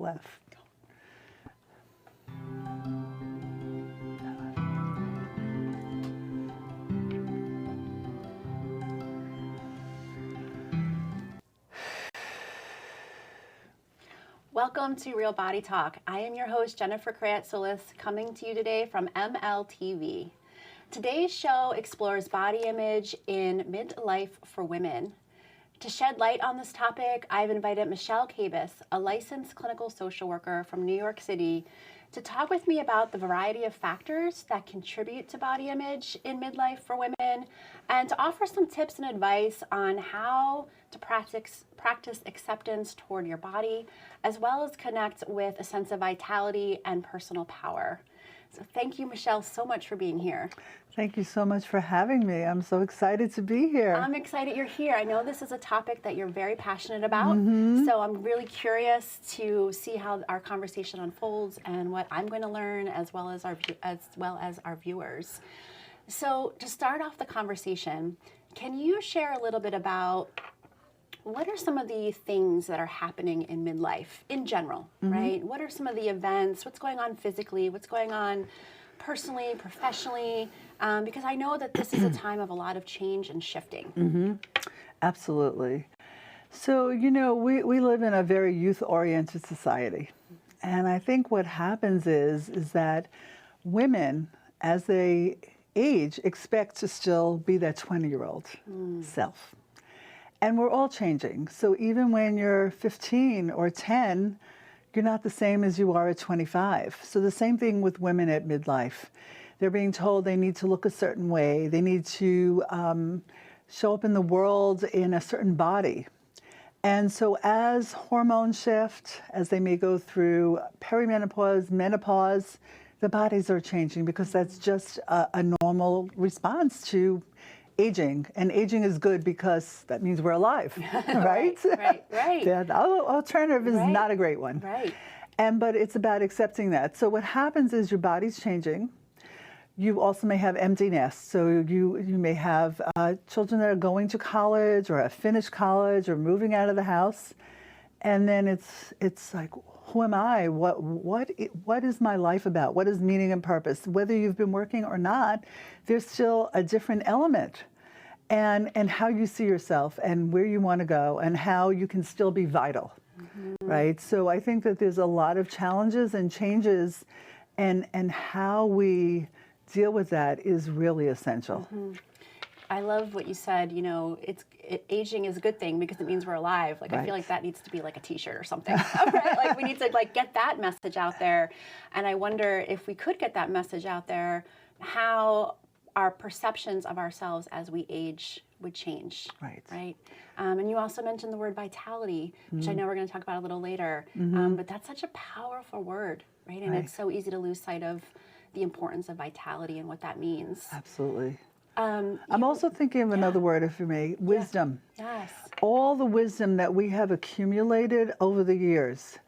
left. Welcome to Real Body Talk. I am your host, Jennifer Krayat-Solis, coming to you today from MLTV. Today's show explores body image in midlife for women. To shed light on this topic, I've invited Michele Kabas, a licensed clinical social worker from New York City, to talk with me about the variety of factors that contribute to body image in midlife for women, and to offer some tips and advice on how to practice acceptance toward your body, as well as connect with a sense of vitality and personal power. So thank you, Michele, so much for being here. Thank you so much for having me. I'm so excited to be here. I'm excited you're here. I know this is a topic that you're very passionate about, so I'm really curious to see how our conversation unfolds and what I'm going to learn, as well as our viewers. So to start off the conversation, can you share a little bit about what are some of the things that are happening in midlife in general, right? What are some of the events? What's going on physically? What's going on personally, professionally? Because I know that this is a time of a lot of change and shifting. Absolutely. So, you know, we live in a very youth-oriented society. And I think what happens is that women, as they age, expect to still be that 20-year-old self. And we're all changing. So even when you're 15 or 10, you're not the same as you are at 25. So the same thing with women at midlife. They're being told they need to look a certain way. They need to show up in the world in a certain body. And so as hormones shift, as they may go through perimenopause, menopause, the bodies are changing because that's just a normal response to aging. And aging is good because that means we're alive, right? Right. The alternative is not a great one. Right. But it's about accepting that. So what happens is your body's changing. You also may have empty nests. So you may have children that are going to college or have finished college or moving out of the house. And then it's like, who am I? What is my life about? What is meaning and purpose? Whether you've been working or not, there's still a different element. And how you see yourself and where you want to go and how you can still be vital, right? So I think that there's a lot of challenges and changes, and how we deal with that is really essential. I love what you said. You know, aging is a good thing because it means we're alive. Like, I feel like that needs to be like a T-shirt or something. Right? Like, we need to get that message out there. And I wonder if we could get that message out there, how our perceptions of ourselves as we age would change. Right. And you also mentioned the word vitality, which I know we're going to talk about a little later. But that's such a powerful word, right? And it's so easy to lose sight of the importance of vitality and what that means. Absolutely. I'm also thinking of another word, if you may, wisdom. Yes. All the wisdom that we have accumulated over the years.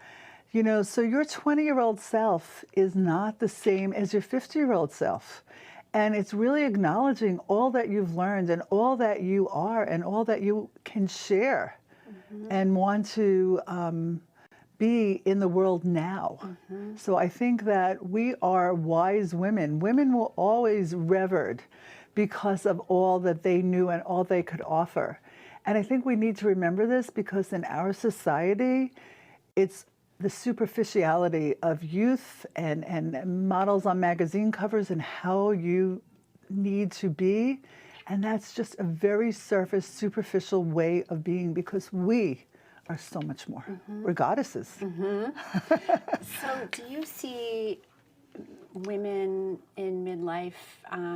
You know, so your 20-year-old self is not the same as your 50-year-old self. And it's really acknowledging all that you've learned and all that you are and all that you can share and want to be in the world now. So I think that we are wise women. Women were always revered because of all that they knew and all they could offer. And I think we need to remember this because in our society, it's the superficiality of youth and models on magazine covers and how you need to be. And that's just a very surface, superficial way of being because we are so much more. We're goddesses. So do you see women in midlife,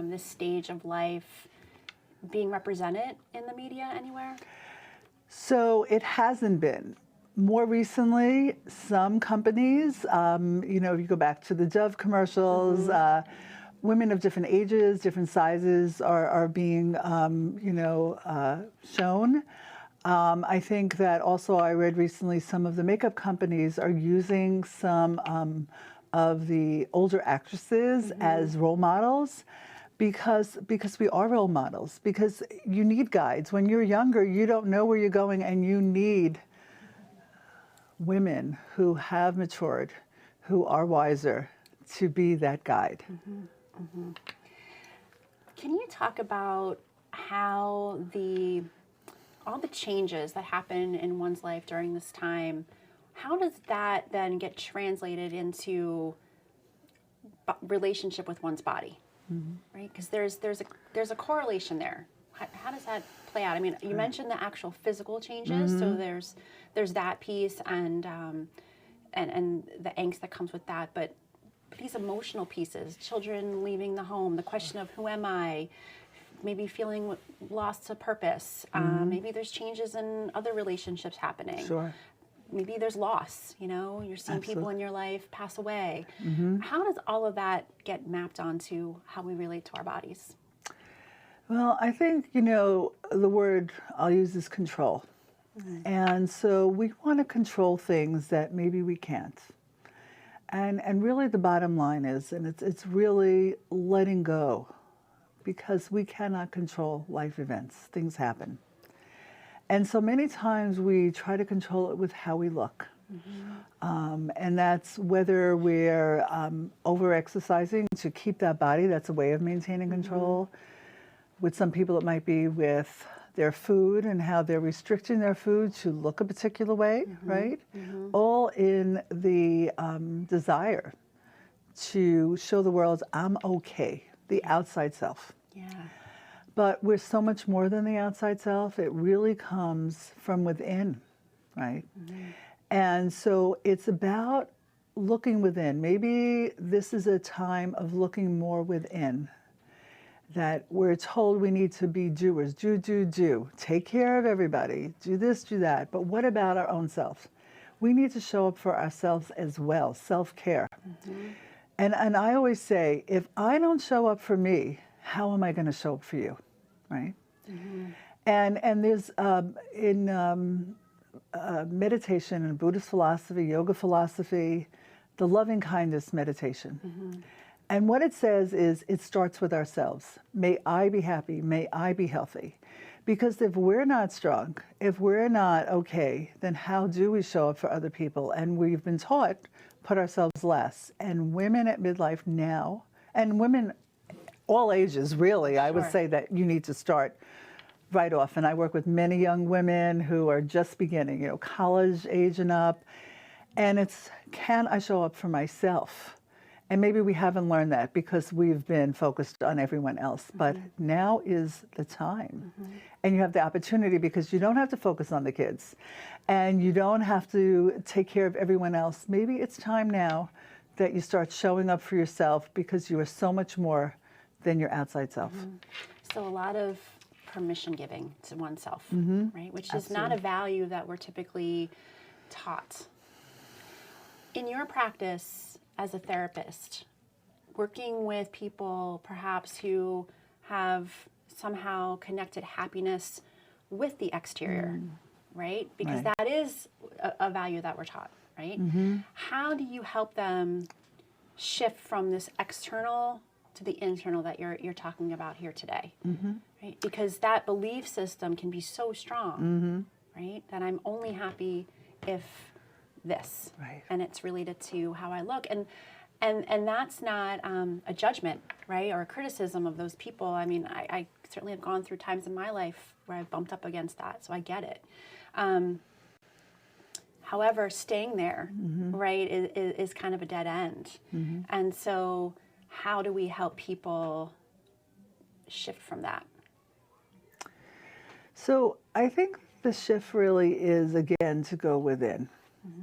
this stage of life, being represented in the media anywhere? So it hasn't been. More recently, some companies, you know, if you go back to the Dove commercials, women of different ages, different sizes are being, you know, shown. I think that also I read recently some of the makeup companies are using some of the older actresses as role models because we are role models, because you need guides. When you're younger, you don't know where you're going and you need women who have matured, who are wiser, to be that guide. Can you talk about how all the changes that happen in one's life during this time, how does that then get translated into relationship with one's body, right? Because there's a correlation there. How does that play out? I mean, you mentioned the actual physical changes, so there's that piece and the angst that comes with that, but these emotional pieces, children leaving the home, the question of who am I, maybe feeling lost to purpose, maybe there's changes in other relationships happening. Sure. Maybe there's loss, you're seeing people in your life pass away. How does all of that get mapped onto how we relate to our bodies? Well, I think, the word I'll use is control. And so we want to control things that maybe we can't. And really the bottom line is, and it's really letting go, because we cannot control life events. Things happen. And so many times we try to control it with how we look. And that's whether we're over-exercising to keep that body, that's a way of maintaining control. With some people it might be with their food and how they're restricting their food to look a particular way, right? All in the desire to show the world I'm okay, the outside self. Yeah. But we're so much more than the outside self. It really comes from within, right? And so it's about looking within. Maybe this is a time of looking more within, that we're told we need to be doers, do, take care of everybody, do this, do that. But what about our own self? We need to show up for ourselves as well, self-care. And I always say, if I don't show up for me, how am I going to show up for you, right? And there's in meditation and Buddhist philosophy, yoga philosophy, the loving kindness meditation. And what it says is it starts with ourselves. May I be happy, may I be healthy. Because if we're not strong, if we're not okay, then how do we show up for other people? And we've been taught, put ourselves last. And women at midlife now, and women all ages, really, I would say that you need to start right off. And I work with many young women who are just beginning, college age and up. And it's, can I show up for myself? And maybe we haven't learned that because we've been focused on everyone else. But now is the time. And you have the opportunity, because you don't have to focus on the kids. And you don't have to take care of everyone else. Maybe it's time now that you start showing up for yourself, because you are so much more than your outside self. So a lot of permission giving to oneself, right? Which is not a value that we're typically taught. In your practice as a therapist, working with people perhaps who have somehow connected happiness with the exterior, right? Because that is a value that we're taught, right? How do you help them shift from this external to the internal that you're talking about here today, right? Because that belief system can be so strong, right? That I'm only happy if this, and it's related to how I look, and that's not a judgment, right, or a criticism of those people. I mean, I certainly have gone through times in my life where I've bumped up against that, so I get it. However, staying there, right, is kind of a dead end, and so how do we help people shift from that? So I think the shift really is, again, to go within.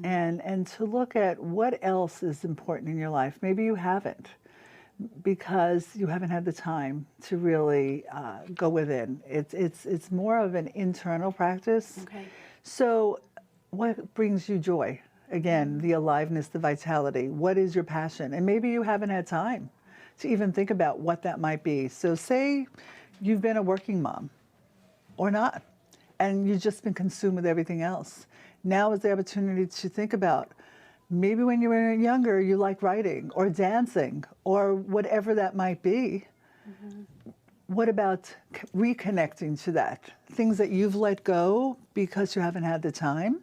And to look at what else is important in your life. Maybe you haven't, because you haven't had the time to really go within. It's more of an internal practice. So what brings you joy? Again, the aliveness, the vitality. What is your passion? And maybe you haven't had time to even think about what that might be. So say you've been a working mom, or not, and you've just been consumed with everything else. Now is the opportunity to think about, maybe when you were younger, you like writing or dancing or whatever that might be. what about reconnecting to that? Things that you've let go because you haven't had the time.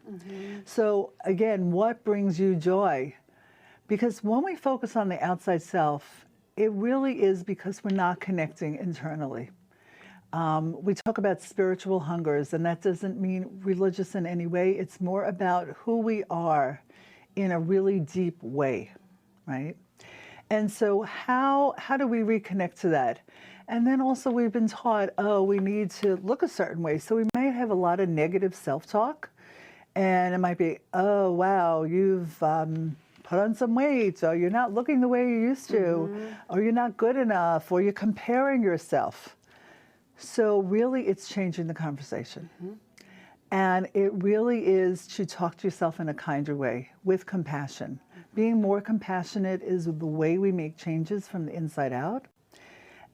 So again, what brings you joy? Because when we focus on the outside self, it really is because we're not connecting internally. We talk about spiritual hungers, and that doesn't mean religious in any way. It's more about who we are in a really deep way, right? And so how do we reconnect to that? And then also we've been taught, oh, we need to look a certain way. So we might have a lot of negative self-talk. And it might be, oh, wow, you've put on some weight, or you're not looking the way you used to, or you're not good enough, or you're comparing yourself. So really it's changing the conversation. And it really is to talk to yourself in a kinder way, with compassion. Being more compassionate is the way we make changes from the inside out,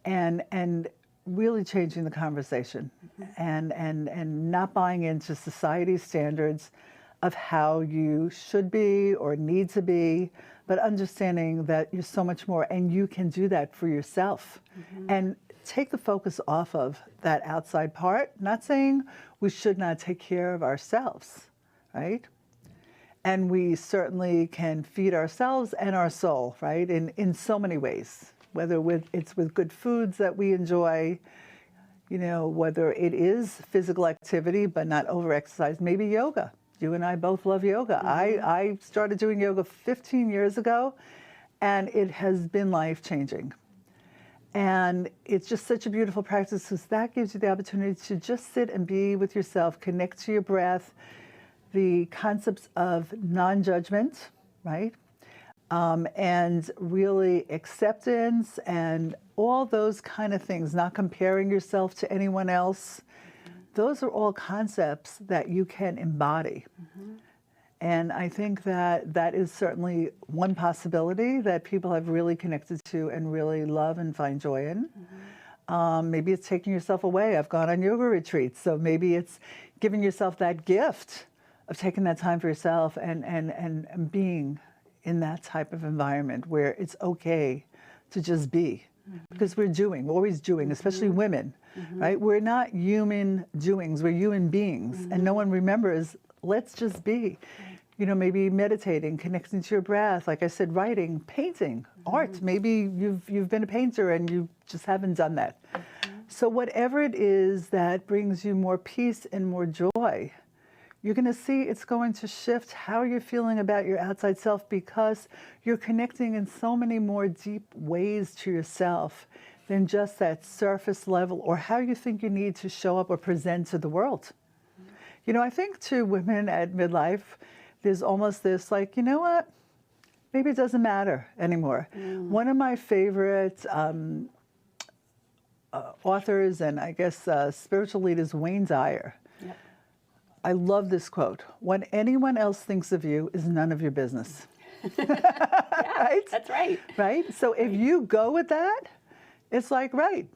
and really changing the conversation, and not buying into society's standards of how you should be or need to be, but understanding that you're so much more, and you can do that for yourself. And take the focus off of that outside part. Not saying we should not take care of ourselves, right? And we certainly can feed ourselves and our soul, right? In so many ways, whether it's with good foods that we enjoy, you know, whether it is physical activity, but not over-exercise, maybe yoga. You and I both love yoga. I started doing yoga 15 years ago, and it has been life-changing. And it's just such a beautiful practice, because that gives you the opportunity to just sit and be with yourself, connect to your breath, the concepts of non-judgment, right? And really acceptance and all those kind of things, not comparing yourself to anyone else. Those are all concepts that you can embody. And I think that that is certainly one possibility that people have really connected to and really love and find joy in. Maybe it's taking yourself away. I've gone on yoga retreats, so maybe it's giving yourself that gift of taking that time for yourself and being in that type of environment where it's okay to just be. Because we're always doing, especially women, right? We're not human doings, we're human beings. And no one remembers, let's just be. You know, maybe meditating, connecting to your breath, like I said, writing, painting, art. Maybe you've been a painter and you just haven't done that. So whatever it is that brings you more peace and more joy, you're going to see it's going to shift how you're feeling about your outside self, because you're connecting in so many more deep ways to yourself than just that surface level or how you think you need to show up or present to the world. You know, I think to women at midlife, there's almost this like, you know what, maybe it doesn't matter anymore. One of my favorite authors and I guess spiritual leaders, Wayne Dyer. I love this quote: "What anyone else thinks of you is none of your business." Right? That's right. Right? So if you go with that, it's like, right,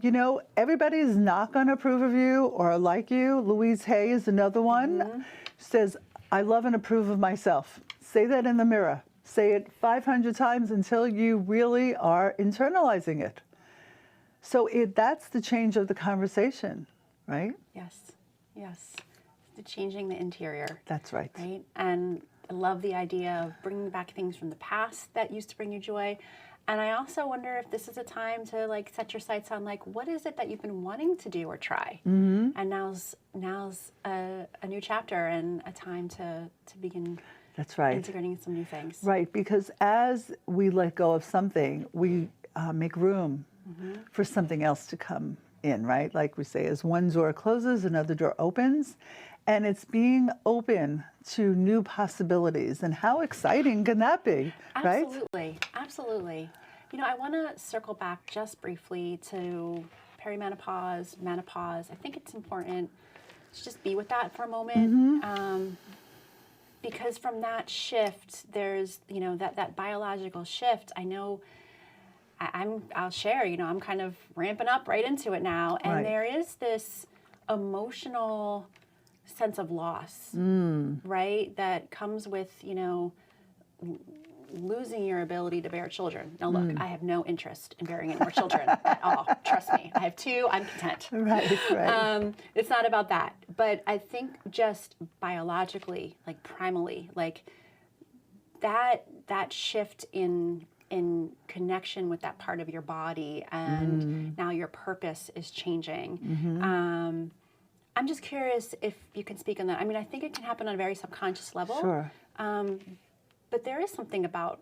you know, everybody's not going to approve of you or like you. Louise Hay is another one. Says, I love and approve of myself. Say that in the mirror. Say it 500 times until you really are internalizing it. So that's the change of the conversation, right? Yes, yes. Changing the interior. That's right. Right? And I love the idea of bringing back things from the past that used to bring you joy. And I also wonder if this is a time to like set your sights on like, what is it that you've been wanting to do or try? And now's a new chapter and a time to begin That's right. integrating some new things. Right, because as we let go of something, we make room for something else to come in, right? Like we say, as one door closes, another door opens. And it's being open to new possibilities. And how exciting can that be, right? Absolutely, absolutely. You know, I want to circle back just briefly to perimenopause, menopause. I think it's important to just be with that for a moment. Because from that shift, there's, you know, that biological shift. I know I'll share, you know, I'm kind of ramping up right into it now. And there is this emotional sense of loss, right? That comes with, you know, losing your ability to bear children. Now look, I have no interest in bearing any more children at all. Trust me. I have 2, I'm content. Right. It's not about that. But I think just biologically, like primally, like that shift in connection with that part of your body, and now your purpose is changing. I'm just curious if you can speak on that. I mean, I think it can happen on a very subconscious level. Sure. But there is something about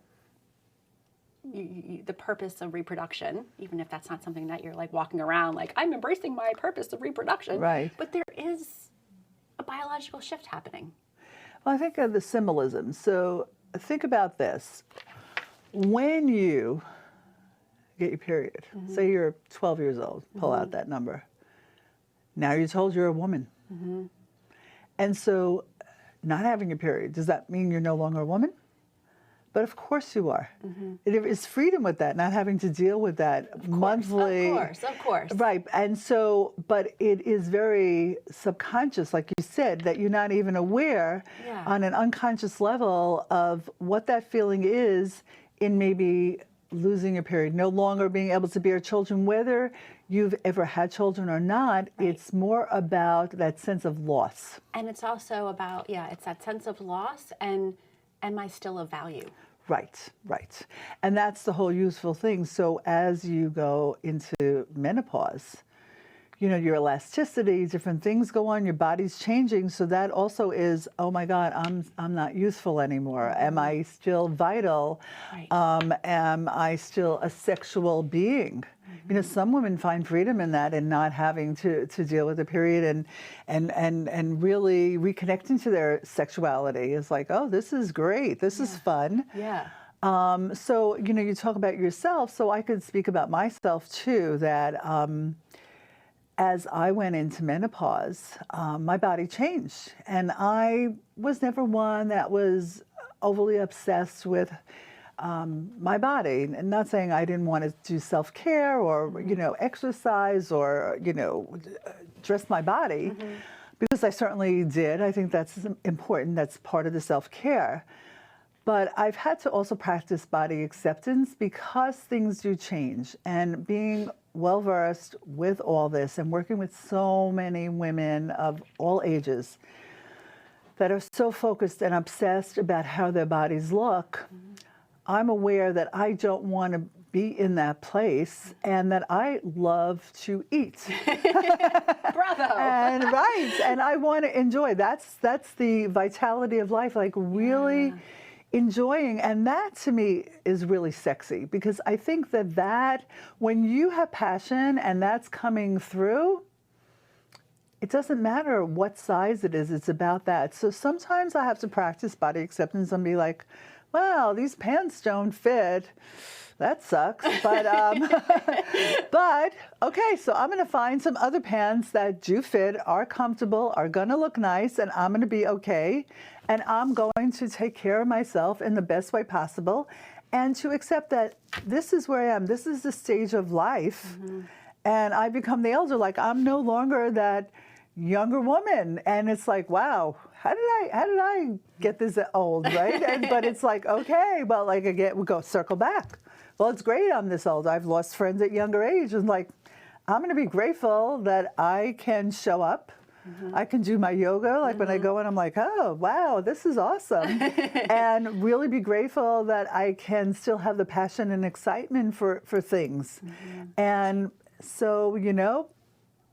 the purpose of reproduction, even if that's not something that you're like walking around like, I'm embracing my purpose of reproduction. Right. But there is a biological shift happening. Well, I think of the symbolism. So think about this. When you get your period, say you're 12 years old, pull out that number. Now you're told you're a woman. And so not having your period, does that mean you're no longer a woman? But of course you are. There is freedom with that, not having to deal with that monthly. Of course. Right. And so, but it is very subconscious, like you said, that you're not even aware on an unconscious level of what that feeling is in maybe losing your period, no longer being able to bear children, whether you've ever had children or not. It's more about that sense of loss. And it's also about, it's that sense of loss and am I still of value? Right. And that's the whole useful thing. So as you go into menopause, you know, your elasticity, different things go on, your body's changing. So that also is, oh my God, I'm not useful anymore. Am I still vital? Am I still a sexual being? You know, some women find freedom in that and not having to deal with a period and really reconnecting to their sexuality. It's like, oh, this is great. This is fun. So, you know, you talk about yourself. So I could speak about myself too, that as I went into menopause, my body changed. And I was never one that was overly obsessed with my body. And not saying I didn't want to do self-care or, you know, exercise or, you know, dress my body, because I certainly did. I think that's important. That's part of the self-care. But I've had to also practice body acceptance because things do change. And being well-versed with all this and working with so many women of all ages that are so focused and obsessed about how their bodies look, I'm aware that I don't want to be in that place and that I love to eat. Bravo! And I want to enjoy. That's the vitality of life, like really enjoying. And that to me is really sexy, because I think that when you have passion and that's coming through, it doesn't matter what size it is, it's about that. So sometimes I have to practice body acceptance and be like, well, these pants don't fit. That sucks. But but okay, so I'm going to find some other pants that do fit, are comfortable, are going to look nice, and I'm going to be okay. And I'm going to take care of myself in the best way possible, and to accept that this is where I am. This is the stage of life. And I become the elder. Like, I'm no longer that younger woman. And it's like, wow, how did I get this old, right? But it's like, okay, well, like again, we go circle back. Well, it's great I'm this old. I've lost friends at younger age. And like, I'm going to be grateful that I can show up. I can do my yoga. Like when I go in, I'm like, oh, wow, this is awesome. And really be grateful that I can still have the passion and excitement for things. And so, you know,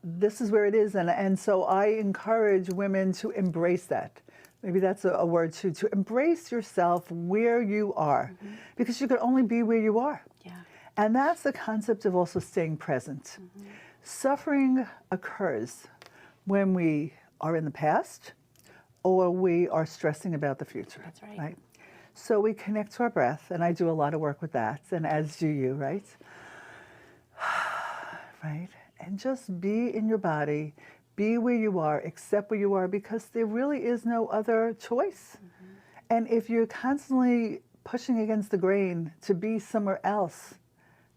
this is where it is. And so I encourage women to embrace that. Maybe that's a word too, to embrace yourself where you are, because you can only be where you are. And that's the concept of also staying present. Suffering occurs when we are in the past or we are stressing about the future. That's right. So we connect to our breath, and I do a lot of work with that, and as do you, right? And just be in your body, be where you are, accept where you are, because there really is no other choice. And if you're constantly pushing against the grain to be somewhere else,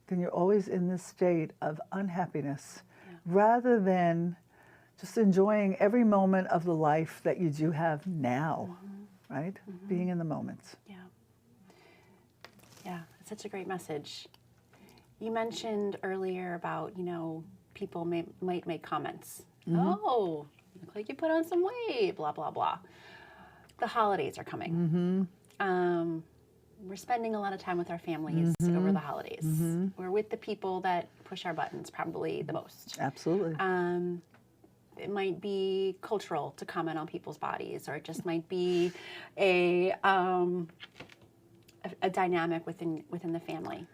then you're always in this state of unhappiness, rather than just enjoying every moment of the life that you do have now, right? Being in the moment. Such a great message. You mentioned earlier about, people might make comments. Oh, look like you put on some weight, blah, blah, blah. The holidays are coming. We're spending a lot of time with our families over the holidays. We're with the people that push our buttons probably the most. Absolutely. It might be cultural to comment on people's bodies, or it just might be a dynamic within the family.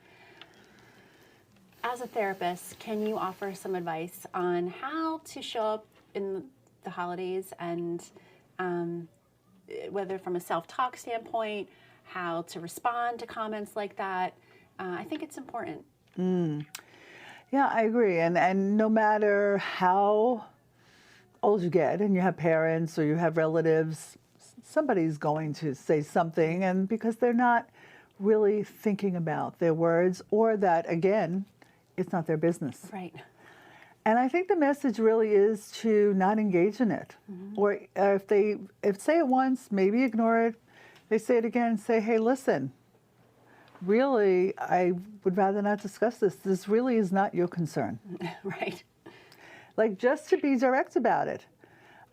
As a therapist, can you offer some advice on how to show up in the holidays, and whether from a self-talk standpoint, how to respond to comments like that? I think it's important. Yeah, I agree. And no matter how old you get and you have parents or you have relatives, somebody's going to say something, and because they're not really thinking about their words, or that, again, it's not their business. Right. And I think the message really is to not engage in it. Or if say it once, maybe ignore it. They say it again, say, hey, listen, really, I would rather not discuss this. This really is not your concern. Right. Like, just to be direct about it,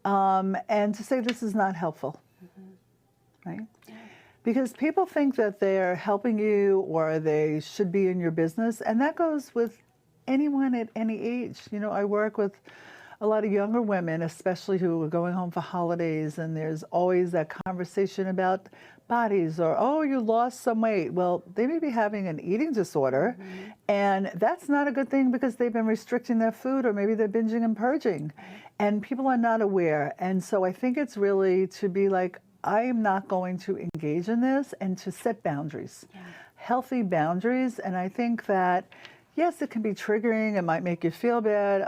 and to say this is not helpful, right? Yeah. Because people think that they're helping you or they should be in your business, and that goes with anyone at any age. I work with a lot of younger women, especially who are going home for holidays, and there's always that conversation about bodies, or, oh, you lost some weight. Well, they may be having an eating disorder, and that's not a good thing because they've been restricting their food, or maybe they're binging and purging, and people are not aware. And so I think it's really to be like, I am not going to engage in this, and to set boundaries, healthy boundaries. And I think that, yes, it can be triggering, it might make you feel bad,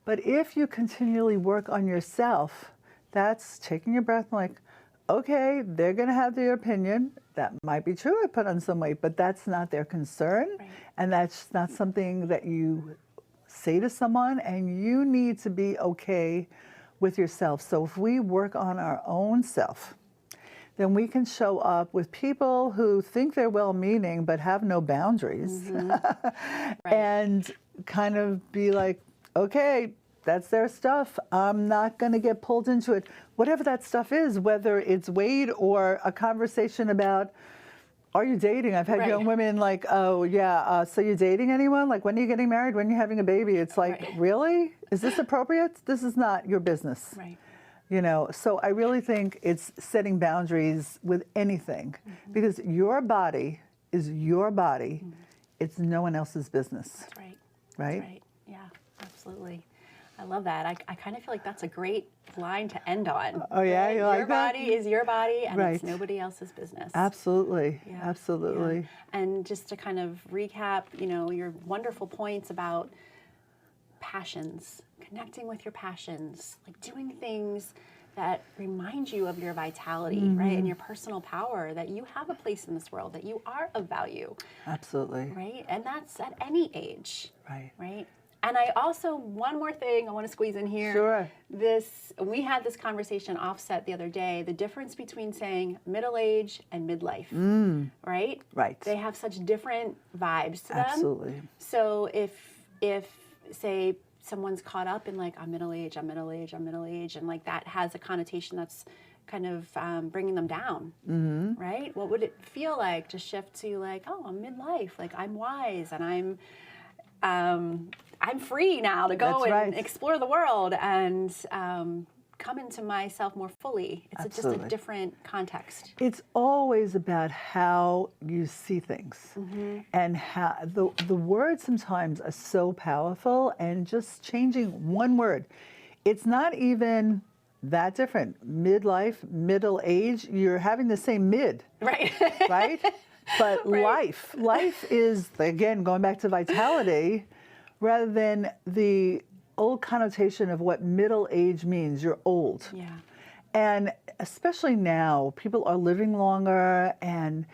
but if you continually work on yourself, that's taking your breath and like, okay, they're going to have their opinion. That might be true, I put on some weight, but that's not their concern. Right. And that's not something that you say to someone, and you need to be okay with yourself. So if we work on our own self, then we can show up with people who think they're well-meaning but have no boundaries, and kind of be like, okay, that's their stuff. I'm not going to get pulled into it. Whatever that stuff is, whether it's weight or a conversation about, are you dating? I've had young women like, oh, yeah, so you're dating anyone? Like, when are you getting married? When are you having a baby? It's like, really? Is this appropriate? This is not your business. Right. So I really think it's setting boundaries with anything, because your body is your body. It's no one else's business. That's right. Right? That's right. Yeah, absolutely. I love that. I kind of feel like that's a great line to end on. Oh, yeah? You like that? Your body is your body, and it's nobody else's business. Absolutely. Yeah. Absolutely. Yeah. And just to kind of recap, your wonderful points about passions, connecting with your passions, like doing things that remind you of your vitality, right? And your personal power, that you have a place in this world, that you are of value. Absolutely. Right? And that's at any age. Right. Right? And I also, one more thing I want to squeeze in here. Sure. We had this conversation offset the other day, the difference between saying middle age and midlife, right? Right. They have such different vibes to them. Absolutely. So if say someone's caught up in like, I'm middle age, I'm middle age, I'm middle age, and like that has a connotation that's kind of bringing them down, right? What would it feel like to shift to like, oh, I'm midlife, like I'm wise and I'm free now to go and explore the world and come into myself more fully. It's just a different context. It's always about how you see things, and how the words sometimes are so powerful, and just changing one word. It's not even that different. Midlife, middle age, you're having the same mid. Right. Right? But life is, again, going back to vitality, rather than the old connotation of what middle age means. You're old. Yeah. And especially now, people are living longer and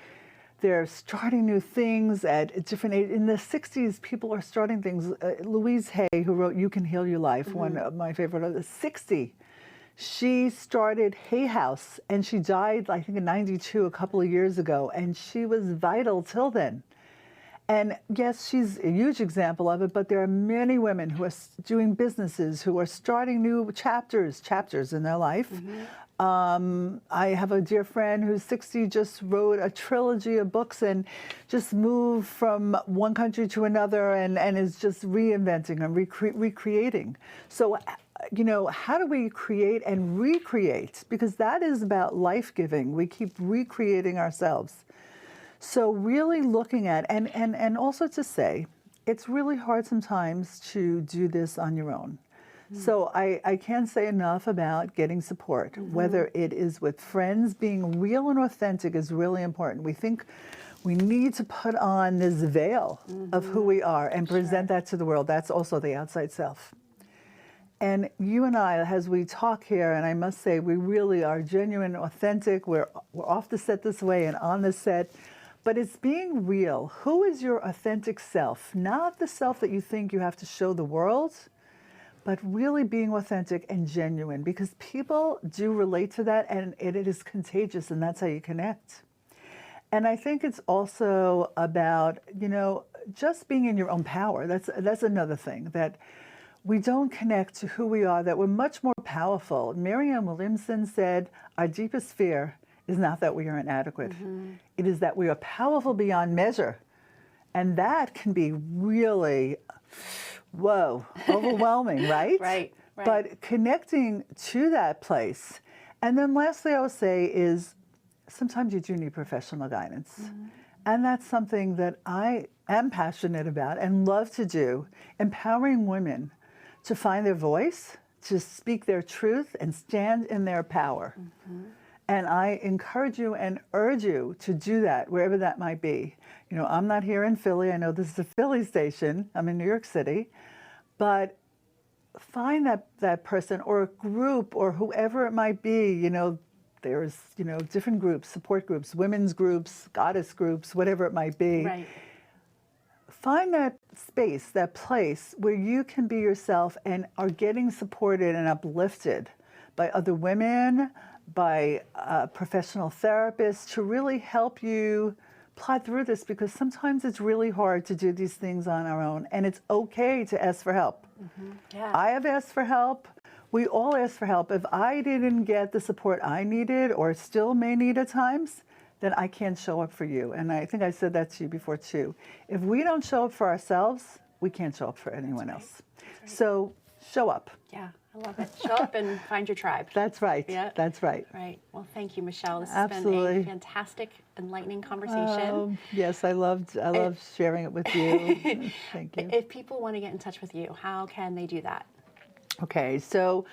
they're starting new things at different age. In the 60s, people are starting things. Louise Hay, who wrote You Can Heal Your Life, one of my favorite, 60. She started Hay House, and she died, I think, in '92, a couple of years ago, and she was vital till then. And yes, she's a huge example of it, but there are many women who are doing businesses, who are starting new chapters in their life. I have a dear friend who's 60, just wrote a trilogy of books and just moved from one country to another and is just reinventing and recreating. So, you know, how do we create and recreate? Because that is about life-giving. We keep recreating ourselves. So really looking at, and also to say, it's really hard sometimes to do this on your own. So I can't say enough about getting support, whether it is with friends. Being real and authentic is really important. We think we need to put on this veil of who we are and present that to the world. That's also the outside self. And you and I, as we talk here, and I must say, we really are genuine, authentic. We're off the set this way and on the set. But it's being real. Who is your authentic self? Not the self that you think you have to show the world, but really being authentic and genuine, because people do relate to that, and it is contagious, and that's how you connect. And I think it's also about, you know, just being in your own power. That's another thing, that we don't connect to who we are, that we're much more powerful. Marianne Williamson said, our deepest fear is not that we are inadequate. It is that we are powerful beyond measure. And that can be really, whoa, overwhelming, right? Right. But connecting to that place. And then lastly, I would say is sometimes you do need professional guidance. And that's something that I am passionate about and love to do, empowering women to find their voice, to speak their truth and stand in their power. And I encourage you and urge you to do that, wherever that might be. You know, I'm not here in Philly. I know this is a Philly station. I'm in New York City. But find that person or a group or whoever it might be. You know, there's, you know, different groups, support groups, women's groups, goddess groups, whatever it might be. Right. Find that space, that place where you can be yourself and are getting supported and uplifted by other women, by professional therapists, to really help you plod through this, because sometimes it's really hard to do these things on our own, and it's okay to ask for help. Yeah. I have asked for help. We all ask for help. If I didn't get the support I needed or still may need at times, then I can't show up for you. And I think I said that to you before too. If we don't show up for ourselves, we can't show up for anyone else. So show up. Yeah, I love it. Show up and find your tribe. That's right. Yeah. That's right. Right. Well, thank you, Michele. This has Absolutely. been a fantastic, enlightening conversation. Yes, I loved sharing it with you. Thank you. If people want to get in touch with you, how can they do that? Okay, so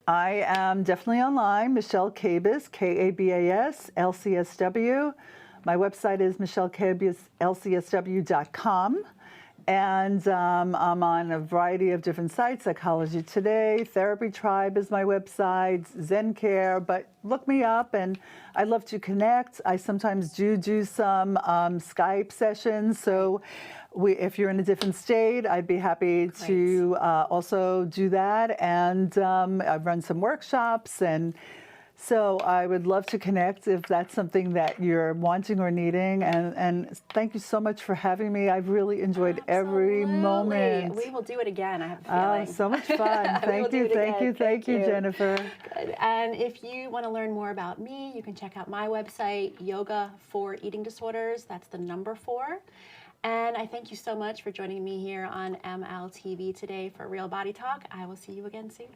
I am definitely online, Michele Kabas, Kabas, LCSW. My website is michelekabas.lcsw.com. And I'm on a variety of different sites, Psychology Today, Therapy Tribe is my website, Zen Care, but look me up and I'd love to connect. I sometimes do some Skype sessions, so if you're in a different state, I'd be happy to also do that. And I've run some workshops, and so I would love to connect if that's something that you're wanting or needing. And thank you so much for having me. I've really enjoyed every moment. We will do it again, I have a feeling. Oh, so much fun. Thank you, thank you, Jennifer. Good. And if you want to learn more about me, you can check out my website, Yoga for Eating Disorders. That's the number 4. And I thank you so much for joining me here on MLTV today for Real Body Talk. I will see you again soon.